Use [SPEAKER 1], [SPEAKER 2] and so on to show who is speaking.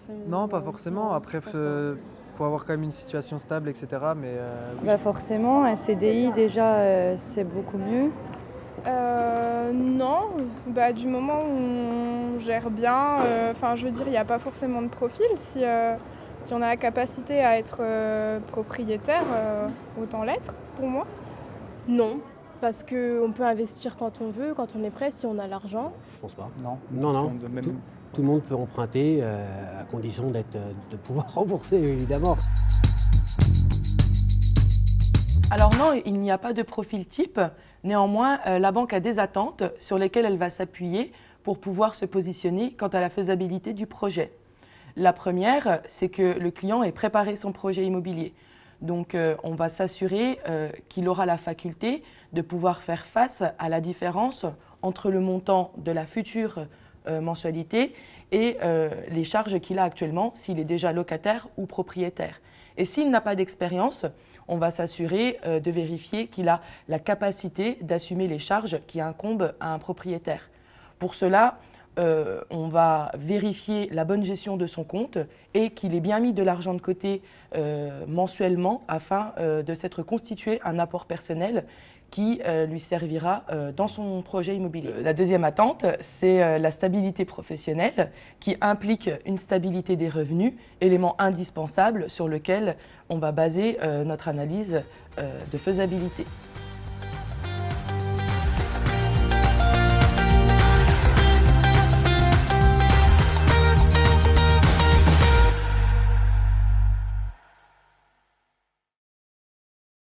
[SPEAKER 1] forcément.
[SPEAKER 2] Non, pas forcément.
[SPEAKER 1] Non,
[SPEAKER 2] Après,
[SPEAKER 1] je pense pas.
[SPEAKER 2] faut avoir quand même une situation stable, etc. Mais oui,
[SPEAKER 3] Bah forcément, un CDI déjà, c'est beaucoup mieux.
[SPEAKER 4] Non, bah, du moment où on gère bien, enfin je veux dire, il n'y a pas forcément de profil. Si on a la capacité à être propriétaire, autant l'être pour moi.
[SPEAKER 1] Non, parce qu'on peut investir quand on veut, quand on est prêt, si on a l'argent.
[SPEAKER 5] Je pense pas.
[SPEAKER 6] Non,
[SPEAKER 5] Non.
[SPEAKER 6] de même...
[SPEAKER 5] Tout le monde peut emprunter à condition de pouvoir rembourser, évidemment.
[SPEAKER 7] Alors non, il n'y a pas de profil type. Néanmoins, la banque a des attentes sur lesquelles elle va s'appuyer pour pouvoir se positionner quant à la faisabilité du projet. La première, c'est que le client ait préparé son projet immobilier. Donc on va s'assurer qu'il aura la faculté de pouvoir faire face à la différence entre le montant de la future mensualité et les charges qu'il a actuellement s'il est déjà locataire ou propriétaire. Et s'il n'a pas d'expérience, on va s'assurer de vérifier qu'il a la capacité d'assumer les charges qui incombent à un propriétaire. Pour cela, on va vérifier la bonne gestion de son compte et qu'il ait bien mis de l'argent de côté mensuellement afin de s'être constitué un apport personnel qui lui servira dans son projet immobilier. La deuxième attente, c'est la stabilité professionnelle qui implique une stabilité des revenus, élément indispensable sur lequel on va baser notre analyse de faisabilité.